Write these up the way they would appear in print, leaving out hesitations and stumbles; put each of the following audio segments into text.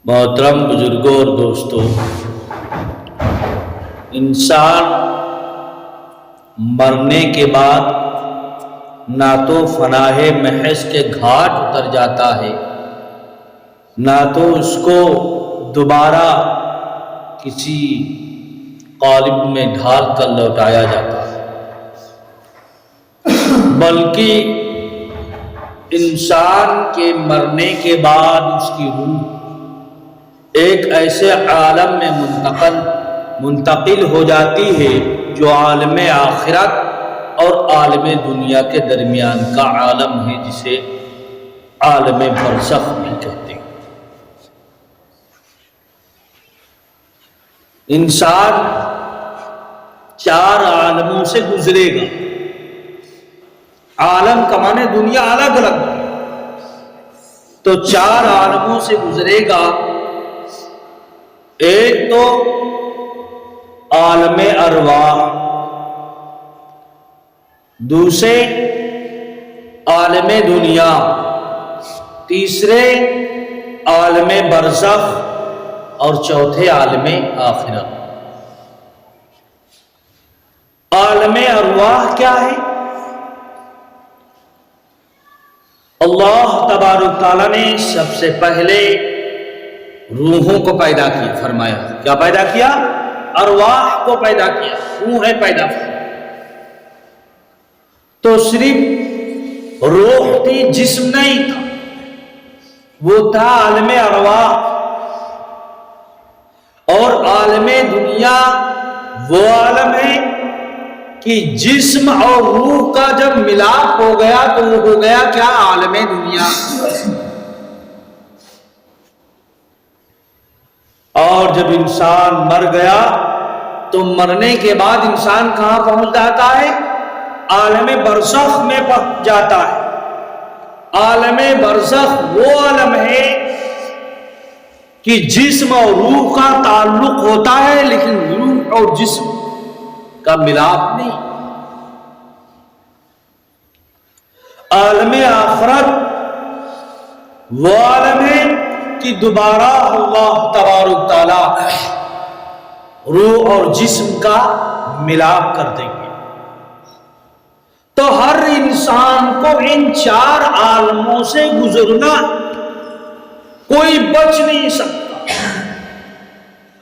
محترم بزرگوں اور دوستوں، انسان مرنے کے بعد نہ تو فناء محض کے گھاٹ اتر جاتا ہے، نہ تو اس کو دوبارہ کسی قالب میں ڈھال کر لوٹایا جاتا ہے، بلکہ انسان کے مرنے کے بعد اس کی روح ایک ایسے عالم میں منتقل ہو جاتی ہے جو عالم آخرت اور عالم دنیا کے درمیان کا عالم ہے، جسے عالم برزخ بھی کہتے ہیں۔ انسان چار عالموں سے گزرے گا۔ عالم کا معنی دنیا الگ الگ، تو چار عالموں سے گزرے گا۔ ایک تو عالم ارواح، دوسرے عالم دنیا، تیسرے عالم برزخ اور چوتھے عالم آخرت۔ عالم ارواح کیا ہے؟ اللہ تبارک تعالیٰ نے سب سے پہلے روحوں کو پیدا کیا، فرمایا کیا پیدا کیا؟ ارواح کو پیدا کیا، روحیں پیدا کی۔ تو صرف روح تھی، جسم نہیں تھا، وہ تھا عالم ارواح۔ اور عالم دنیا وہ عالم ہے کہ جسم اور روح کا جب ملاپ ہو گیا تو وہ ہو گیا کیا؟ عالم دنیا۔ اور جب انسان مر گیا تو مرنے کے بعد انسان کہاں پہنچ جاتا ہے؟ عالم برزخ میں پہنچ جاتا ہے۔ عالم برزخ وہ عالم ہے کہ جسم اور روح کا تعلق ہوتا ہے، لیکن روح اور جسم کا ملاپ نہیں۔ عالم آخرت وہ عالم ہے کہ دوبارہ اللہ تبارک تعالی روح اور جسم کا ملاپ کر دیں گے۔ تو ہر انسان کو ان چار عالموں سے گزرنا، کوئی بچ نہیں سکتا،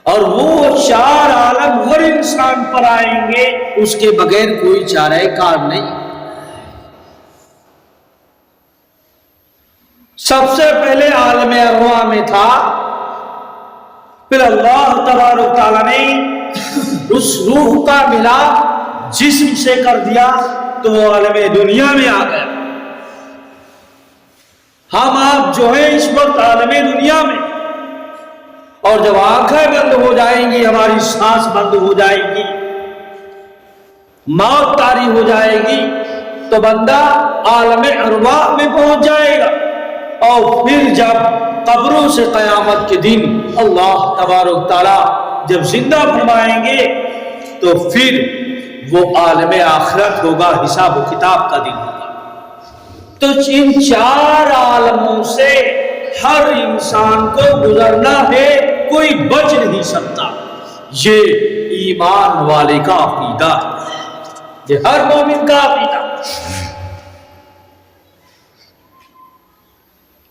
اور وہ چار عالم ہر انسان پر آئیں گے، اس کے بغیر کوئی چارہ کار نہیں۔ سب سے پہلے عالم ارواح میں تھا، پھر اللہ تبارک تعالیٰ نے اس روح کا ملاپ جسم سے کر دیا تو وہ عالم دنیا میں آ گیا۔ ہم آپ جو ہیں اس وقت عالم دنیا میں، اور جب آنکھیں بند ہو جائیں گی، ہماری سانس بند ہو جائے گی، موت طاری ہو جائے گی، تو بندہ عالم ارواح میں پہنچ جائے گا۔ اور پھر جب قبروں سے قیامت کے دن اللہ تبارک تعالیٰ جب زندہ فرمائیں گے تو پھر وہ عالم آخرت ہوگا، حساب و کتاب کا دن ہوگا۔ تو ان چار عالموں سے ہر انسان کو گزرنا ہے، کوئی بچ نہیں سکتا۔ یہ ایمان والے کا عقیدہ ہے، یہ ہر مومن کا عقیدہ۔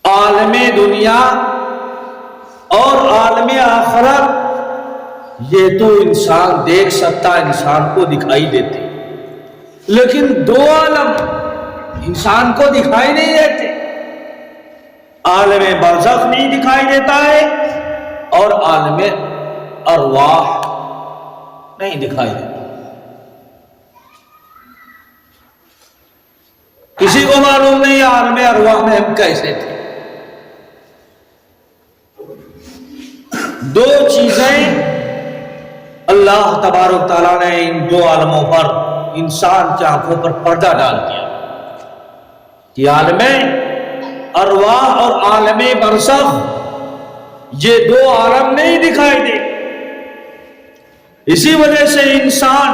عالم دنیا اور عالم آخرت یہ تو انسان دیکھ سکتا، انسان کو دکھائی دیتے، لیکن دو عالم انسان کو دکھائی نہیں دیتے۔ عالم برزخ نہیں دکھائی دیتا ہے اور عالم ارواح نہیں دکھائی دیتا۔ کسی کو معلوم نہیں عالم ارواح میں ہم کیسے تھے۔ دو چیزیں اللہ تبارک تعالیٰ نے ان دو عالموں پر انسان کی آنکھوں پر پردہ ڈال دیا کہ عالم ارواح اور عالم برزخ یہ دو عالم نہیں دکھائی دے۔ اسی وجہ سے انسان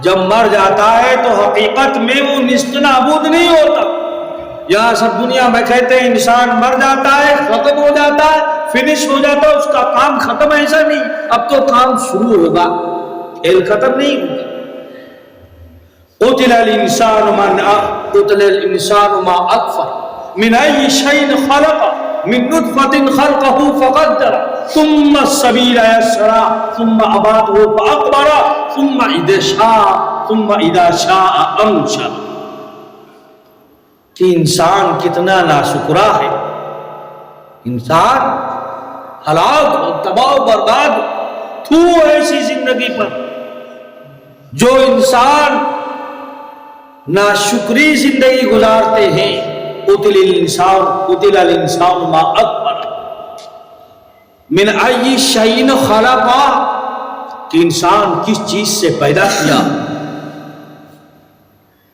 جب مر جاتا ہے تو حقیقت میں وہ نیست نابود نہیں ہوتا۔ یہاں سب دنیا میں کہتے ہیں انسان مر جاتا ہے، ختم ہو جاتا ہے، فنش ہو جاتا اس کا کام ختم، ایسا نہیں، اب تو کام شروع ہوگا، کھیل ختم نہیں ہوگا۔ قتل الانسان ما اکفر من ای شیء خلق من نطفة خلقه فقدر ثم السبیل یسرا ثم اماته فاقبر ثم اذا شاء انشر۔ کہ انسان کتنا ناشکرا ہے، انسان ہلاک ہو، تباہ و برباد تو ایسی زندگی پر جو انسان ناشکری زندگی گزارتے ہیں۔ قتل الانسان ما اکبر من ای شیء خلق، کہ انسان کس چیز سے پیدا کیا،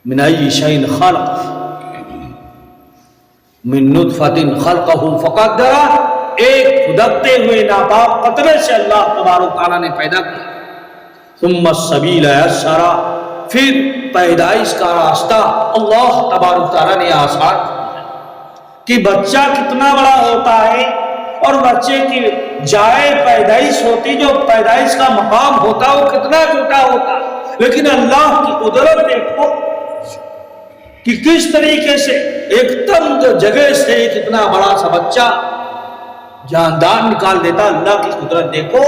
من ای شیء خلق من نطفۃ خلقہ فقدر، ایک کھدکتے ہوئے ناپاک قطرے سے اللہ تبارک تعالیٰ نے پیدا کیا۔ ثم السبیل یسرا، پھر پیدائش کا راستہ اللہ تبارک تعالیٰ نے آسان کیا کہ بچہ کتنا بڑا ہوتا ہے اور بچے کی جائے پیدائش ہوتی، جو پیدائش کا مقام ہوتا وہ کتنا چھوٹا ہوتا، لیکن اللہ کی قدرت دیکھو کہ کس طریقے سے ایک تنگ جگہ سے کتنا بڑا سا بچہ جاندان نکال دیتا، اللہ کی قدرت دیکھو۔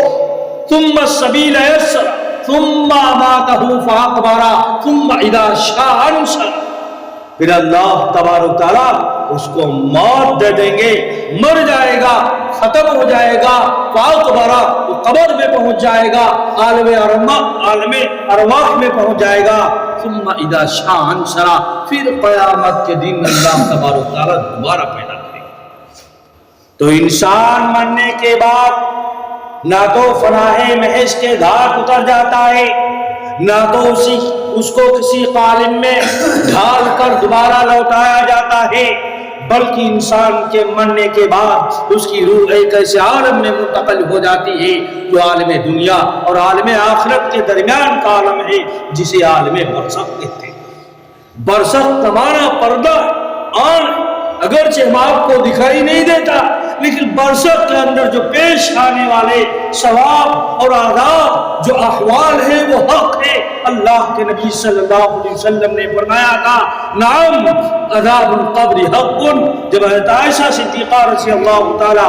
ثم السبیل یسرا ثم اماتہ فاقبر ثم اذا شاء انشر، پھر اللہ تبارک تعالیٰ اس کو موت دے دیں گے، مر جائے گا، ختم ہو جائے گا، فاقبر، وہ قبر میں پہنچ جائے گا، عالم ارواح میں پہنچ جائے گا، ثم اذا شاء انشر، پھر قیامت کے دن اللہ تبارک تعالیٰ دوبارہ پیدا کرے گا۔ تو انسان مرنے کے بعد نہ تو فناہ محض کے گھاٹ اتر جاتا ہے، نہ تو اس کو کسی قالب میں ڈھال کر دوبارہ لوٹایا جاتا ہے، بلکہ انسان کے مرنے کے بعد اس کی روح ایک ایسے عالم میں منتقل ہو جاتی ہے جو عالم دنیا اور عالم آخرت کے درمیان کا عالم ہے، جسے عالم برزخ کہتے ہیں۔ برزخ کا معنی پردہ آن، اگرچہ ہم آپ کو دکھائی نہیں دیتا، لیکن برزخ کے اندر جو پیش آنے والے ثواب اور عذاب جو احوال ہیں وہ حق ہے۔ اللہ کے نبی صلی اللہ علیہ وسلم نے فرمایا تھا نعم عذاب القبر حق، جب حضرت عائشہ صدیقہ رضی اللہ تعالی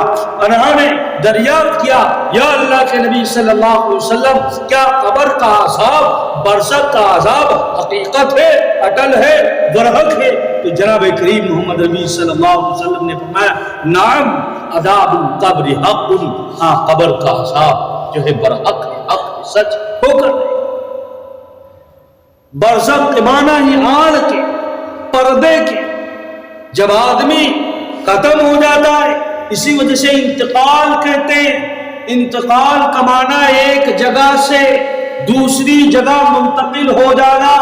عنہا نے دریافت کیا یا اللہ کے نبی صلی اللہ علیہ وسلم کیا قبر کا عذاب، برزخ کا عذاب حقیقت ہے، اٹل ہے، برحق ہے؟ تو جناب کریم محمد نبی صلی اللہ علیہ وسلم نے فرمایا نعم عذاب القبر حق، ہاں قبر کا عذاب جو ہے برحق ہے، حق سچ ہو کر۔ برزخ کے معنی ہی آڑ کے، پردے کے، جب آدمی ختم ہو جاتا ہے، اسی وجہ سے انتقال کہتے ہیں۔ انتقال کا معنی ایک جگہ سے دوسری جگہ منتقل ہو جانا۔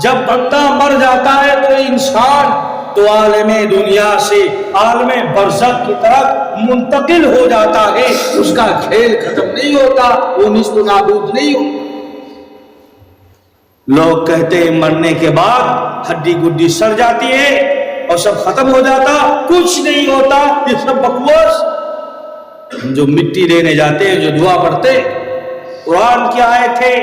جب بندہ مر جاتا ہے تو انسان تو عالم دنیا سے عالم برزخ کی طرف منتقل ہو جاتا ہے، اس کا کھیل ختم نہیں ہوتا، وہ نیست و نابود نہیں ہوتا۔ لوگ کہتے ہیں مرنے کے بعد ہڈی گڈی سڑ جاتی ہے اور سب ختم ہو جاتا، کچھ نہیں ہوتا، یہ سب بکواس۔ جو مٹی لینے جاتے ہیں، جو دعا پڑھتے، قرآن کی آیت ہے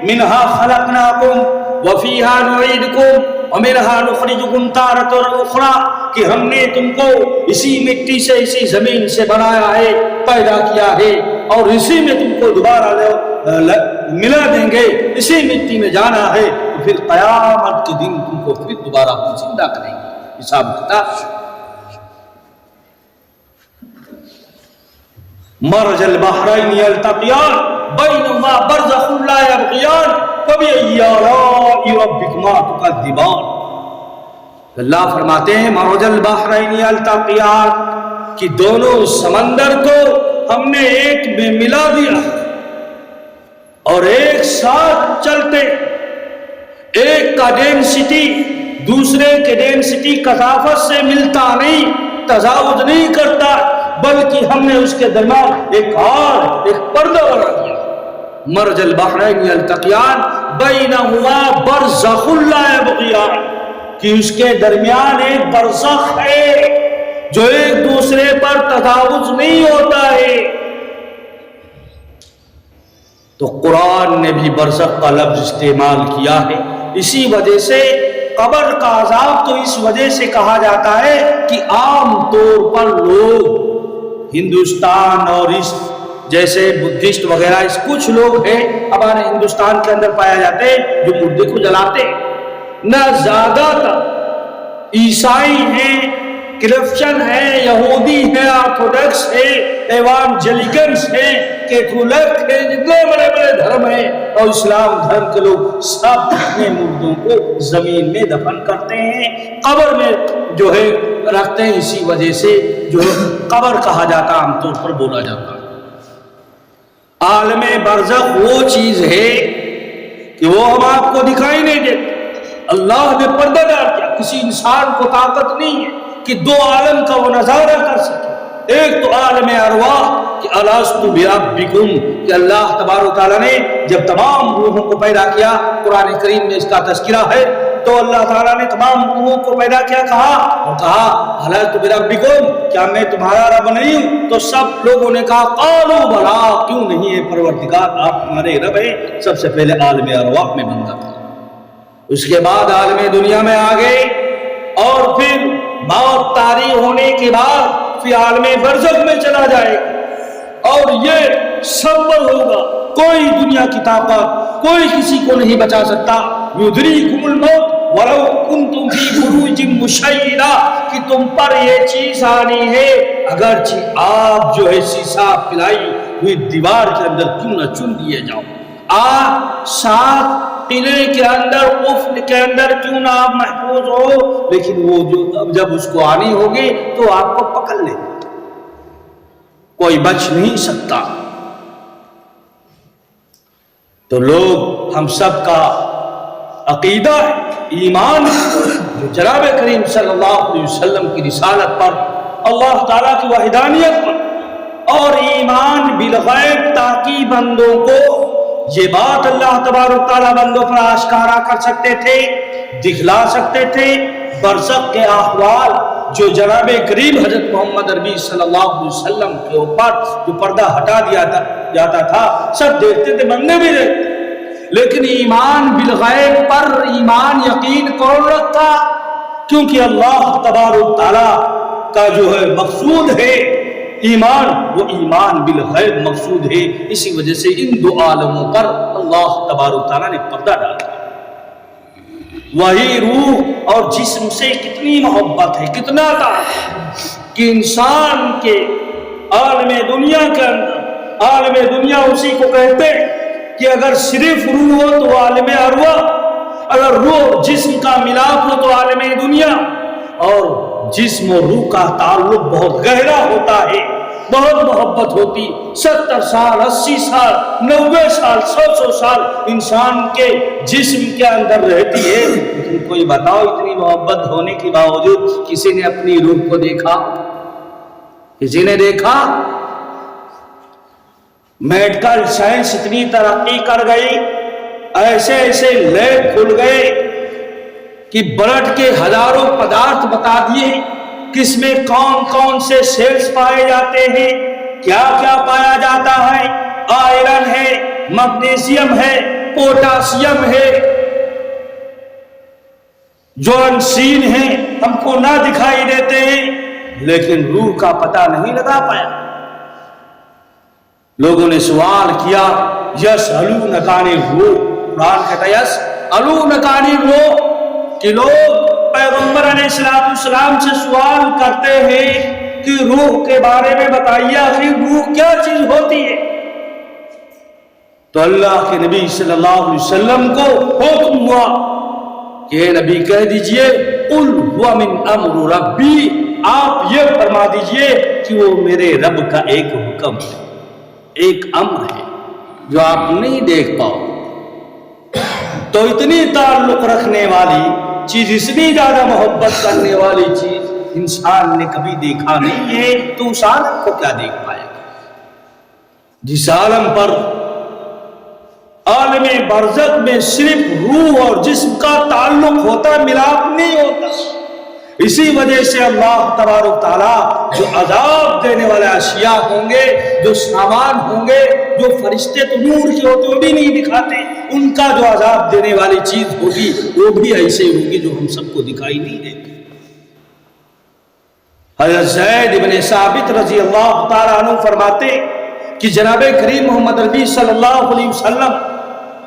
منہا خلقناکم وفیہا نعیدکم ومنہا نخرجکم تارۃ اخری، کہ ہم نے تم کو اسی مٹی سے، اسی زمین سے بنایا ہے، پیدا کیا ہے، اور اسی میں تم کو دوبارہ ملا دیں گے، اسی مٹی میں جانا ہے، تو پھر قیامت کے دن تم کو پھر دوبارہ ہم زندہ کریں گے، حساب کتاب۔ مرج البحرین یلتقیان بینہما برزخ لا یبغیان فبأی آلاء ربکما تکذبان۔ اللہ فرماتے ہیں مرج البحرین یلتقیان، کہ دونوں سمندر کو ہم نے ایک میں ملا دیا اور ایک ساتھ چلتے، ایک کا ڈینسٹی دوسرے کے ڈینسٹی کثافت سے ملتا نہیں، تزاوج نہیں کرتا، بلکہ ہم نے اس کے درمیان ایک پردہ بنا دیا۔ مرج البحرین یلتقیان بینہما برزخ لا یبغیان، کہ اس کے درمیان ایک برزخ ہے، جو ایک دوسرے پر تجاوز نہیں ہوتا ہے۔ تو قرآن نے بھی برزخ کا لفظ استعمال کیا ہے۔ اسی وجہ سے قبر کا عذاب تو اس وجہ سے کہا جاتا ہے کہ عام طور پر لوگ ہندوستان اور اس جیسے بدھسٹ وغیرہ اس کچھ لوگ ہیں ہمارے ہندوستان کے اندر پایا جاتے ہیں جو مردے کو جلاتے ہیں، نہ زیادہ تر عیسائی ہیں، کرسچن ہیں، یہودی ہیں، آرتھوڈکس ہیں، ایوانجلیکنس ہیں، کیتھولک ہیں، جتنے بڑے بڑے دھرم ہیں اور اسلام دھرم کے لوگ سب اپنے مردوں کو زمین میں دفن کرتے ہیں، قبر میں جو ہے رکھتے ہیں۔ اسی وجہ سے جو قبر کہا جاتا عام طور پر بولا جاتا ہے۔ عالم برزخ وہ چیز ہے کہ وہ ہم آپ کو دکھائی نہیں دیتے، اللہ نے پردہ ڈال دیا، کسی انسان کو طاقت نہیں ہے کہ دو عالم کا وہ نظارہ کر سکے۔ ایک تو عالم ارواح کہ الست بربکم، کہ اللہ تبارک و تعالیٰ نے جب تمام روحوں کو پیدا کیا، قرآن کریم میں اس کا تذکرہ ہے، تو اللہ تعالیٰ نے تمام روحوں کو پیدا کیا، کہا الست بربکم، کیا میں تمہارا رب نہیں ہوں؟ تو سب لوگوں نے کہا قالوا بلا، کیوں نہیں ہے پروردگار، آپ ہمارے رب ہیں۔ سب سے پہلے عالم ارواح میں بندہ تھا، اس کے بعد عالم دنیا میں آ گئے، اور پھر موت طاری ہونے کے بعد پھر عالم برزخ میں چلا جائے گا، اور یہ سب پر ہوگا، کوئی دنیا کی طاقت کوئی کسی کو نہیں بچا سکتا۔ یدریکم الموت ولو کنتم فی بروج مشیدہ، کہ تم پر یہ چیز آنی ہے اگرچہ آپ جو ہے سیسا پلائی ہوئی دیوار کے اندر کیوں نہ چن دیے جاؤ، آپ ساتھ قلعے کے اندر قفل کے اندر کیوں نہ آپ محفوظ ہو، لیکن وہ جو جب اس کو آنی ہوگی تو آپ کو پکڑ لے، کوئی بچ نہیں سکتا۔ تو لوگ ہم سب کا عقیدہ ہے، ایمان جو جناب کریم صلی اللہ علیہ وسلم کی رسالت پر، اللہ تعالیٰ کی وحدانیت پر، اور ایمان بالغیب، تاکہ بندوں کو یہ بات اللہ تبارک تعالیٰ بندوں پر آشکارا کر سکتے تھے، دکھلا سکتے تھے۔ برزخ کے احوال جو جناب کریم حضرت محمد عربی صلی اللہ علیہ وسلم کے اوپر جو پردہ ہٹا دیا جاتا تھا، سب دیکھتے تھے، بندے بھی دیکھتے، لیکن ایمان بالغیب پر ایمان یقین کون رکھتا؟ کیونکہ اللہ تبارک تعالیٰ کا جو ہے مقصود ہے ایمان، وہ ایمان بالغیب مقصود ہے۔ اسی وجہ سے ان دو عالموں پر اللہ تبارک تعالیٰ نے پردہ ڈالا۔ وہی روح اور جسم سے کتنی محبت ہے، کتنا تعلق، کہ انسان کے عالم دنیا کے اندر، عالم دنیا اسی کو کہتے ہیں کہ اگر صرف روح ہو تو عالم ارواح، اگر روح جسم کا ملاپ ہو تو عالم دنیا، اور جسم و روح کا تعلق بہت گہرا ہوتا ہے، بہت محبت ہوتی، 70 سال 80 سال 90 سال 100 سال انسان کے جسم کے اندر رہتی ہے، لیکن کوئی بتاؤ اتنی محبت ہونے کے باوجود کسی نے اپنی روح کو دیکھا؟ کسی نے دیکھا؟ میڈیکل سائنس اتنی ترقی کر گئی، ایسے ایسے لیب کھل گئے کہ بلڈ کے ہزاروں پدارتھ بتا دیے، کس میں کون کون سے سیلز پائے جاتے ہیں، کیا کیا پایا جاتا ہے، آئرن ہے، میگنیشیم ہے، پوٹاسیم ہے، جو انسین ہیں ہم کو نہ دکھائی دیتے ہیں، لیکن روح کا پتہ نہیں لگا پایا۔ لوگوں نے سوال کیا، یسألونک عن الروح، قرآن کہتا ہے یسألونک عن الروح، کہ لوگ پیغمبر علیہ السلام سے سوال کرتے ہیں کہ روح کے بارے میں بتائیے، آخر روح کیا چیز ہوتی ہے؟ تو اللہ کے نبی صلی اللہ علیہ وسلم کو حکم ہوا کہ اے نبی کہہ دیجئے قل هو من امر ربی، آپ یہ فرما دیجئے کہ وہ میرے رب کا ایک حکم ہے، ایک امر ہے جو آپ نہیں دیکھ پاؤ۔ تو اتنی تعلق رکھنے والی چیز، اتنی زیادہ محبت کرنے والی چیز انسان نے کبھی دیکھا نہیں ہے، تو اس عالم کو کیا دیکھ پائے گا؟ جس عالم پر عالم برزخ میں صرف روح اور جسم کا تعلق ہوتا، ملاپ نہیں ہوتا، اسی وجہ سے اللہ تبارک تعالیٰ جو عذاب دینے والے اشیاء ہوں گے، جو سامان ہوں گے، جو فرشتے تو نور کے ہوتے وہ بھی نہیں دکھاتے، ان کا جو عذاب دینے والی چیز ہوگی وہ بھی ایسے ہوگی جو ہم سب کو دکھائی نہیں دیتی۔ حضرت زید بن ثابت رضی اللہ تعالیٰ عنہ فرماتے کہ جناب کریم محمد عربی صلی اللہ علیہ وسلم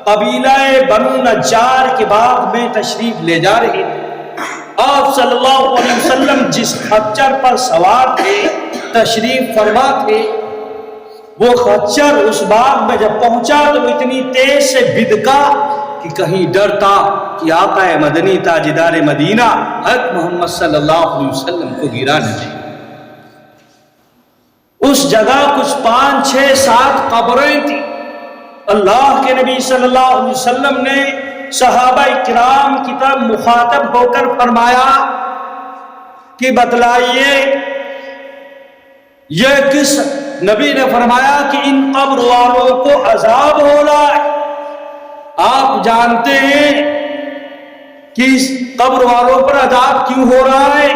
قبیلہ بنو نجار کے باغ میں تشریف لے جا رہے تھے۔ آپ صلی اللہ علیہ وسلم جس خچر پر سوار تھے، تشریف فرما تھے، وہ خچر اس باغ میں جب پہنچا تو وہ اتنی تیز سے بھدکا کہ کہیں ڈر تھا کہ آقا مدنی تاجدار مدینہ حضرت محمد صلی اللہ علیہ وسلم کو گرا نہ دے۔ اس جگہ کچھ 5 6 7 قبریں تھیں۔ اللہ کے نبی صلی اللہ علیہ وسلم نے صحابہ کرام کی طرف مخاطب ہو کر فرمایا کہ بتلائیے یہ کس، نبی نے فرمایا کہ ان قبر والوں کو عذاب ہو رہا ہے، آپ جانتے ہیں کہ اس قبر والوں پر عذاب کیوں ہو رہا ہے؟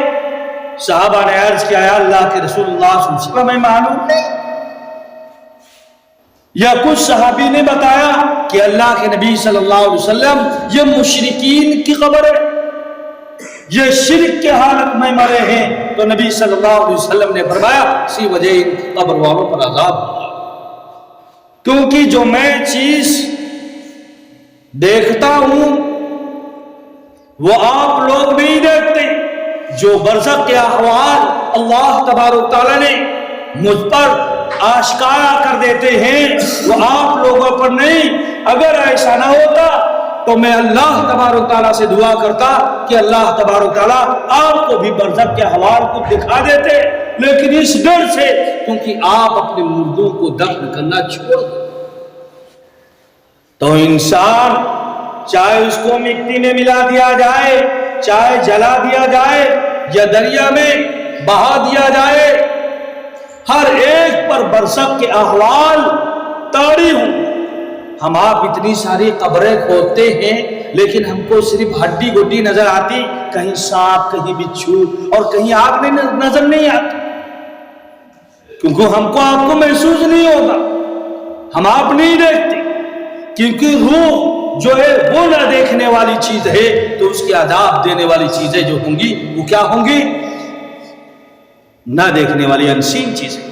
صحابہ نے عرض کیا یا اللہ کے رسول اللہ صلی اللہ علیہ وسلم ہمیں معلوم نہیں، یا کچھ صحابی نے بتایا کہ اللہ کے نبی صلی اللہ علیہ وسلم یہ مشرکین کی قبر ہے، یہ شرک کے حالت میں مرے ہیں، تو نبی صلی اللہ علیہ وسلم نے فرمایا اسی وجہ ان قبر والوں پر عذاب ہوا، کیونکہ جو میں چیز دیکھتا ہوں وہ آپ لوگ نہیں دیکھتے، جو برزخ کے احوال اللہ تبارک تعالیٰ نے مجھ پر آشکارا کر دیتے ہیں وہ آپ لوگوں پر نہیں۔ اگر ایسا نہ ہوتا تو میں اللہ تبارک تعالیٰ سے دعا کرتا کہ اللہ تبارک تعالیٰ آپ کو بھی برزخ کے احوال کو دکھا دیتے، لیکن اس ڈر سے کیونکہ آپ اپنے مردوں کو دفن کرنا چھوڑ دیں، تو انسان چاہے اس کو مٹی میں ملا دیا جائے، چاہے جلا دیا جائے یا دریا میں بہا دیا جائے، ہر ایک پر برزخ کے احوال طاری ہوں۔ ہم آپ اتنی ساری قبریں کھودتے ہیں لیکن ہم کو صرف ہڈی گڈی نظر آتی، کہیں سانپ، کہیں بچھو اور کہیں آگ نظر نہیں آتی، کیونکہ ہم کو آپ کو محسوس نہیں ہوگا، ہم آپ نہیں دیکھتے، کیونکہ روح جو ہے وہ نہ دیکھنے والی چیز ہے، تو اس کی عذاب دینے والی چیزیں جو ہوں گی وہ کیا ہوں گی؟ نہ دیکھنے والی انسین چیزیں۔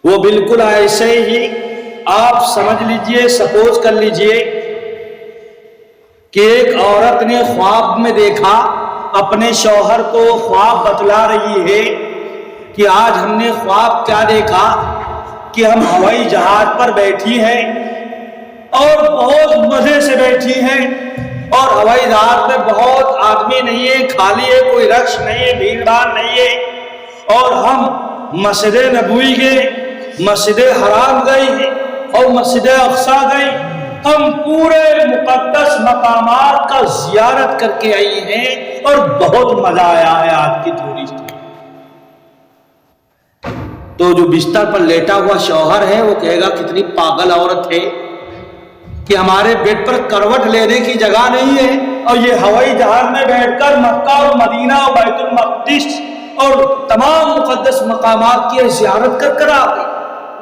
وہ بالکل ایسے ہی آپ سمجھ لیجئے، سپوز کر لیجئے کہ ایک عورت نے خواب میں دیکھا، اپنے شوہر کو خواب بتلا رہی ہے کہ آج ہم نے خواب کیا دیکھا کہ ہم ہوائی جہاز پر بیٹھی ہیں اور بہت مزے سے بیٹھی ہیں، اور ہوائی جہاز میں بہت آدمی نہیں ہے، خالی ہے، کوئی رش نہیں ہے، بھیڑ بھاڑ نہیں ہے، اور ہم مسجد نبوی گئے، مسجد حرام گئی ہیں اور مسجد اقصی گئی، ہم پورے مقدس مقامات کا زیارت کر کے آئی ہیں اور بہت مزہ آیا ہے آج کی تھوڑی سی۔ تو جو بستر پر لیٹا ہوا شوہر ہے وہ کہے گا کتنی پاگل عورت ہے کہ ہمارے بیڈ پر کروٹ لینے کی جگہ نہیں ہے، اور یہ ہوائی جہاز میں بیٹھ کر مکہ اور مدینہ اور بیت المقدس اور تمام مقدس مقامات کی زیارت کر کر آ گئی،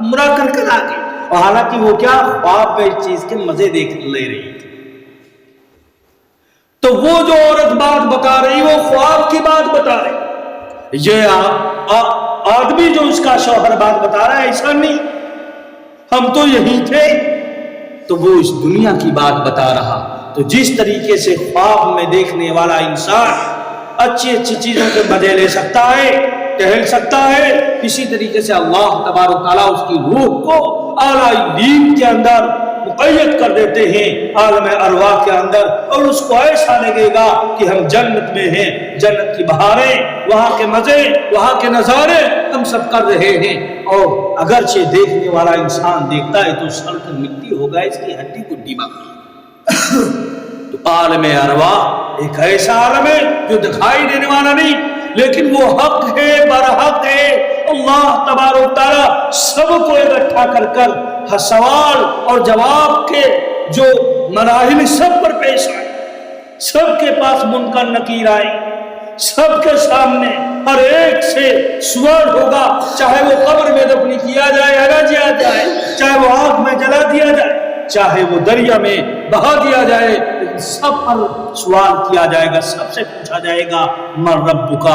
عمرہ کر کر آ گئی، اور حالانکہ وہ کیا خواب میں اس چیز کے مزے دیکھ لے رہی تھی۔ تو وہ جو عورت بات بتا رہی وہ خواب کی بات بتا رہی، یہ آدمی جو اس کا شوہر بات بتا رہا ہے ایسا نہیں، ہم تو یہی تھے، تو وہ اس دنیا کی بات بتا رہا۔ تو جس طریقے سے خواب میں دیکھنے والا انسان اچھی اچھی چیزوں کے مزے لے سکتا ہے، ٹہل سکتا ہے، اسی طریقے سے اللہ تبارک تعالیٰ اس کی روح کو اعلیٰ علیم کے اندر مقید کر دیتے ہیں، عالم ارواح کے اندر، اور اس کو ایسا لگے گا کہ ہم جنت میں ہیں، جنت کی بہاریں، وہاں کے مزے، وہاں کے نظارے ہم سب کر رہے ہیں، اور اگرچہ دیکھنے والا انسان دیکھتا ہے تو سر پر مٹی ہوگا، اس کی ہڈی گڈی باقی۔ تو عالم ارواح ایک ایسا عالم ہے جو دکھائی دینے والا نہیں، لیکن وہ حق ہے، برحق ہے، اللہ تبارک تعالیٰ سب کو اکٹھا کر کر سوال اور جواب کے جو مراحل سب پر پیش آئے، سب کے پاس منکر نکیر آئے، سب کے سامنے ہر ایک سے سوال ہوگا، چاہے وہ قبر میں دفن کیا جائے یا نہ کیا جائے، چاہے وہ آگ میں جلا دیا جائے، چاہے وہ دریا میں بہا دیا جائے، لیکن سب پر سوال کیا جائے گا، سب سے پوچھا جائے گا من ربک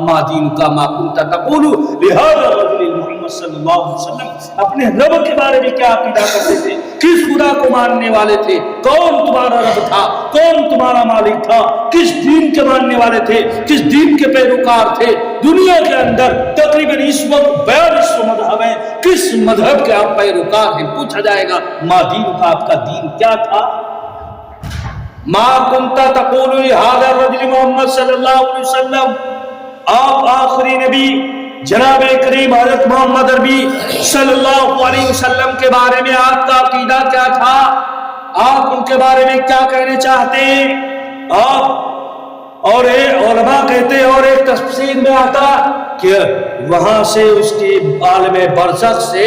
ما دینک ما کنت تقول لہذا رجل محمد صلی اللہ علیہ وسلم اپنے رب کے بارے میں کیا عقیدہ کرتے تھے، کس خدا کو ماننے والے تھے، کون تمہارا رب تھا، کون تمہارا مالک تھا، کس دین کے ماننے والے تھے، کس دین کے پیروکار تھے۔ دنیا کے اندر تقریباً اس وقت 42 مذہب ہیں، کس مذہب کے آپ پیروکار ہیں، پوچھا جائے گا ما دین کا، آپ کا دین کیا تھا۔ ما کنت تقول لهذا الرجل محمد صلی اللہ علیہ وسلم، آپ آخری نبی جناب کریم حضرت محمد عربی صلی اللہ علیہ وسلم کے بارے میں آپ کا عقیدہ کیا تھا، آپ ان کے بارے میں کیا کہنے چاہتے ہیں۔ آپ اور علماء کہتے ہیں، اور ایک تفسیر میں آتا کہ وہاں سے اس کے عالم برزخ سے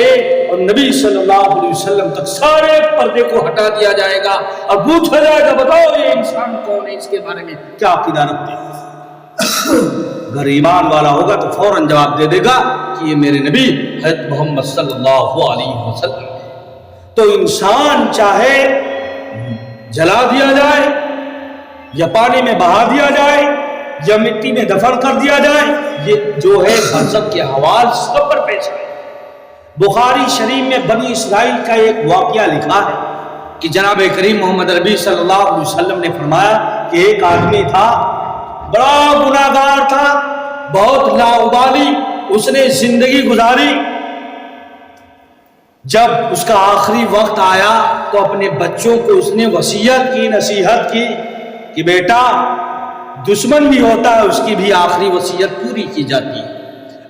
اور نبی صلی اللہ علیہ وسلم تک سارے پردے کو ہٹا دیا جائے گا اور پوچھا جائے گا بتاؤ یہ انسان کون ہے، اس کے بارے میں کیا عقیدہ رکھتے ہیں۔ اگر ایمان والا ہوگا تو فوراً جواب دے دے گا کہ یہ میرے نبی حضرت محمد صلی اللہ علیہ وسلم ہے۔ تو انسان چاہے جلا دیا جائے یا پانی میں بہا دیا جائے یا مٹی میں دفن کر دیا جائے، یہ جو ہے برزخ کے احوال سب پر پیش ہے۔ بخاری شریف میں بنی اسرائیل کا ایک واقعہ لکھا ہے کہ جناب کریم محمد عربی صلی اللہ علیہ وسلم نے فرمایا کہ ایک آدمی تھا، بڑا گناہگار تھا، بہت لاابالی اس نے زندگی گزاری۔ جب اس کا آخری وقت آیا تو اپنے بچوں کو اس نے وصیت کی، نصیحت کی کہ بیٹا دشمن بھی ہوتا ہے اس کی بھی آخری وصیت پوری کی جاتی ہے۔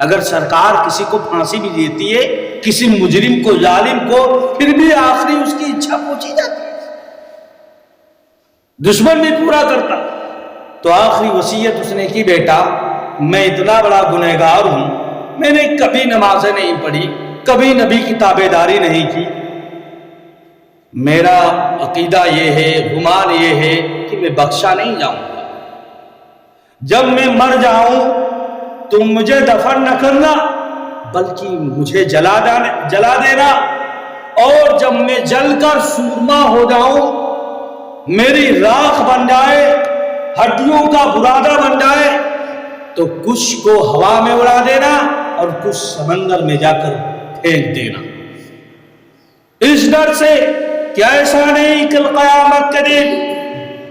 اگر سرکار کسی کو پھانسی بھی دیتی ہے، کسی مجرم کو، ظالم کو، پھر بھی آخری اس کی اچھا پوچھی جاتی ہے، دشمن بھی پورا کرتا۔ تو آخری وصیت اس نے کی بیٹا میں اتنا بڑا گنہگار ہوں، میں نے کبھی نمازیں نہیں پڑھی، کبھی نبی کی تابعداری نہیں کی، میرا عقیدہ یہ ہے، گمان یہ ہے کہ میں بخشا نہیں جاؤں گا، جب میں مر جاؤں تم مجھے دفن نہ کرنا بلکہ مجھے جلا دینا، اور جب میں جل کر سورما ہو جاؤں، میری راکھ بن جائے، ہڈیوں کا برادہ بن جائے، تو کچھ کو ہوا میں اڑا دینا اور کچھ سمندر میں جا کر پھینک دینا، اس ڈر سے کہ ایسا نہیں کہ قیامت کے دن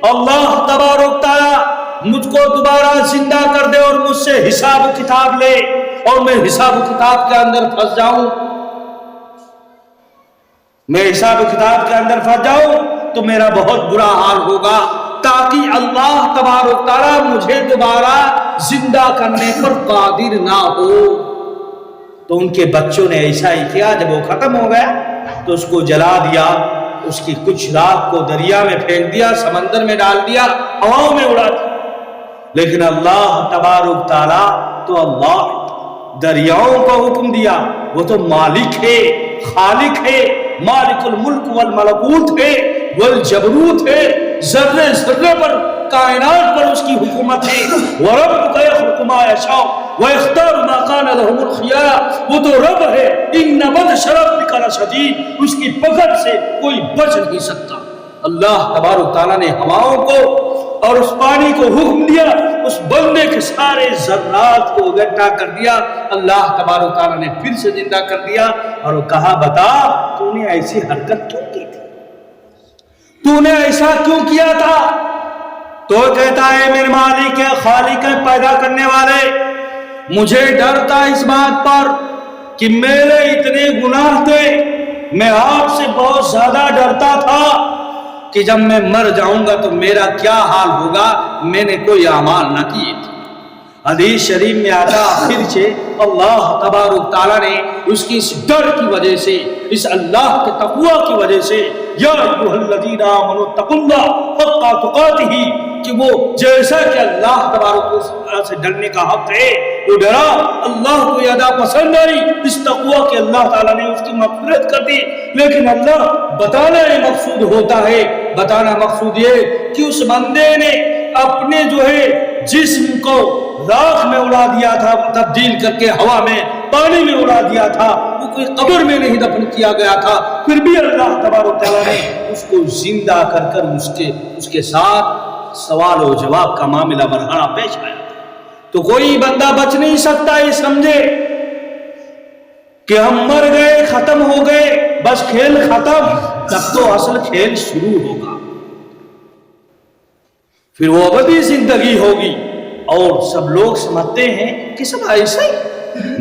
اللہ تبارک تعالی مجھ کو دوبارہ زندہ کر دے اور مجھ سے حساب و کتاب لے اور میں حساب و کتاب کے اندر پھنس جاؤں، میں حساب و کتاب کے اندر پھنس جاؤں تو میرا بہت برا حال ہوگا، تاکہ اللہ تبارک تعالیٰ مجھے دوبارہ زندہ کرنے پر قادر نہ ہو۔ تو ان کے بچوں نے ایسا ہی کیا، جب وہ ختم ہو گیا تو اس کو جلا دیا، اس کی کچھ راکھ کو دریا میں پھینک دیا، سمندر میں ڈال دیا، ہواؤں میں اڑا دیا۔ لیکن اللہ تبارک تعالیٰ تو اللہ دریاؤں کو حکم دیا، وہ تو مالک ہے، خالق ہے، مالک الملک والملکوت ہے، والجبروت ہے، ذرے ذرے پر، کائنات پر اس کی حکومت ہے۔ وَرَبُّكَ يَخْلُقُ مَا يَشَاءُ وَيَخْتَارُ مَا كَانَ لَهُمُ الْخِيَارَةُ، وہ تو رب ہے، إِنَّ بَطْشَ رَبِّكَ لَشَدِيدٌ، اس کی پکڑ سے کوئی بچ نہیں سکتا۔ اللہ تبارک تعالیٰ نے ہواؤں کو اور اس پانی کو حکم دیا، اس بندے کے سارے ذرات کو اکٹھا کر دیا، اللہ تبارک تعالیٰ نے پھر سے زندہ کر دیا اور وہ کہا بتا تو نے ایسی حرکت کیوں کی تھی، تو نے ایسا کیوں کیا تھا؟ تو کہتا ہے میرے مالک ہے، خالق ہے، پیدا کرنے والے، مجھے ڈر تھا اس بات پر کہ میرے اتنے گناہ تھے، میں آپ سے بہت زیادہ ڈرتا تھا کہ جب میں مر جاؤں گا تو میرا کیا حال ہوگا، میں نے کوئی اعمال نہ کیے تھے۔ حدیث شریف میں آتا پھر سے اللہ تبارک تعالیٰ نے اس کی اس ڈر کی وجہ سے، اس اللہ کے تقوی کی وجہ سے، یا ایھا الذین آمنوا اتقوا اللہ حق تقاتہ، کہ وہ جیسا کہ اللہ تبارک سے ڈرنے کا حق ہے وہ ڈرا، اللہ کو یہ ادا پسند آئی اس تقوی کہ اللہ تعالیٰ نے اس کی مغفرت کر دی۔ لیکن اللہ بتانا یہ مقصود ہوتا ہے، بتانا مقصود یہ کہ اس بندے نے اپنے جو ہے جسم کو راکھ میں اڑا دیا تھا، تبدیل کر کے ہوا میں، پانی میں اڑا دیا تھا، وہ کوئی قبر میں نہیں دفن کیا گیا تھا، پھر بھی اللہ تبارک و تعالیٰ نے اس کو زندہ کر کر اس کے ساتھ سوال و جواب کا معاملہ مرحلہ پیش آیا۔ تو کوئی بندہ بچ نہیں سکتا یہ سمجھے کہ ہم مر گئے، ختم ہو گئے، بس کھیل ختم، تب تو اصل کھیل شروع ہوگا، پھر وہ ابدی زندگی ہوگی۔ اور سب لوگ سمجھتے ہیں کہ سب ایسا ہی،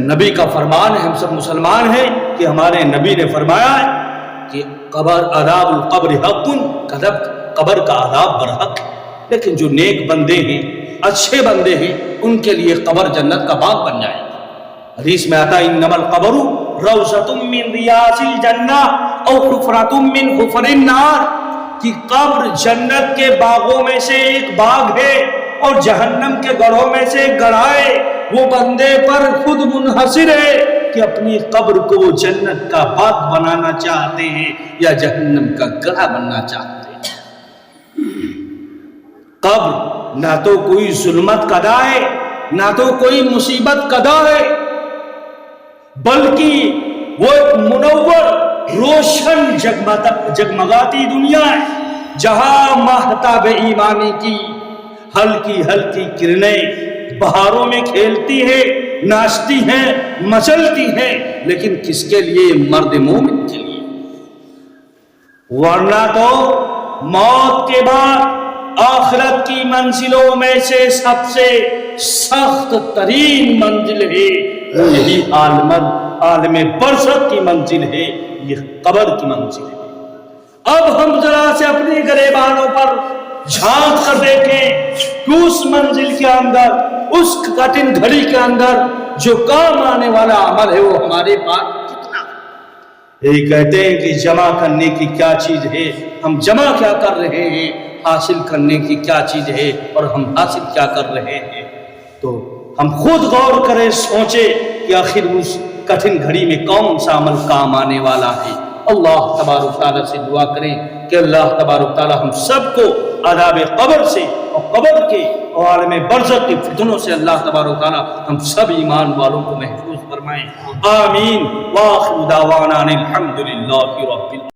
نبی کا فرمان ہے، ہم سب مسلمان ہیں کہ ہمارے نبی نے فرمایا ہے کہ عذاب القبر حق، قبر کا عذاب برحق ہے، لیکن جو نیک بندے ہیں، اچھے بندے ہیں، ان کے لیے قبر جنت کا باغ بن جائے گا۔ حدیث میں آتا ہے انما القبر روضۃ من ریاض الجنہ او حفرۃ من حفر النار، کہ قبر جنت کے باغوں میں سے ایک باغ ہے اور جہنم کے گڑھوں میں سے ایک گڑھا ہے۔ وہ بندے پر خود منحصر ہے کہ اپنی قبر کو وہ جنت کا باغ بنانا چاہتے ہیں یا جہنم کا گڑھا بننا چاہتے ہیں۔ قبر نہ تو کوئی ظلمت کا داں ہے، نہ تو کوئی مصیبت کا داں ہے، بلکہ وہ ایک منور، روشن جگمگاتی دنیا ہے، جہاں ماہتاب ایمانی کی ہلکی ہلکی کرنیں بہاروں میں کھیلتی ہیں، ناچتی ہیں، مچلتی ہیں، لیکن کس کے لیے؟ مرد مومن کے لیے۔ ورنہ تو موت کے بعد آخرت کی منزلوں میں سے سب سے سخت ترین منزل ہے، یہی عالم برزخ کی منزل ہے، یہ قبر کی منزل ہے۔ اب ہم ذرا سے اپنی گریبانوں پر جھانک کر دیکھیں کہ اس منزل کے اندر، اس کٹھن گھڑی کے اندر جو کام آنے والا عمل ہے وہ ہمارے پاس کتنا ہے۔ یہ کہتے ہیں کہ جمع کرنے کی کیا چیز ہے، ہم جمع کیا کر رہے ہیں، حاصل کرنے کی کیا چیز ہے اور ہم حاصل کیا کر رہے ہیں۔ تو ہم خود غور کریں، سوچیں کہ آخر اس کٹھن گھڑی میں کون سا عمل کام آنے والا ہے۔ اللہ تبارک تعالیٰ سے دعا کریں کہ اللہ تبارک تعالیٰ ہم سب کو عذاب قبر سے اور قبر کے اور عالم برزخ کے فتنوں سے اللہ تبارک تعالیٰ ہم سب ایمان والوں کو محفوظ فرمائیں۔ آمین۔ وآخر دعوانا الحمدللہ رب